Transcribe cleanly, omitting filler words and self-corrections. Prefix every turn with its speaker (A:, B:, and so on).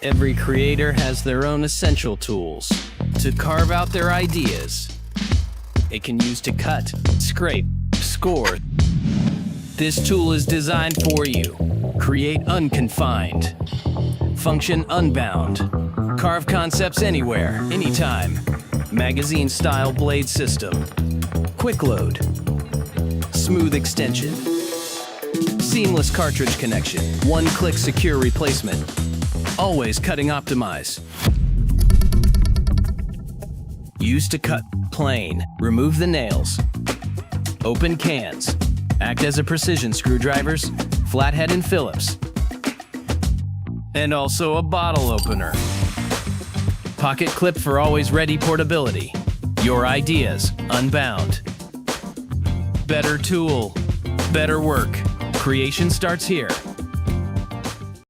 A: Every creator has their own essential tools to carve out their ideas. It can use to cut, scrape, score. This tool is designed for you. Create unconfined. Function unbound. Carve concepts anywhere, anytime. Magazine-style blade system. Quick load. Smooth extension. Seamless cartridge connection. One-click secure replacement. Always cutting optimize. Use to cut plain. Remove the nails. Open cans. Act as a precision screwdrivers, flathead and Phillips. And also a bottle opener. Pocket clip for always ready portability. Your ideas unbound. Better tool, better work. Creation starts here.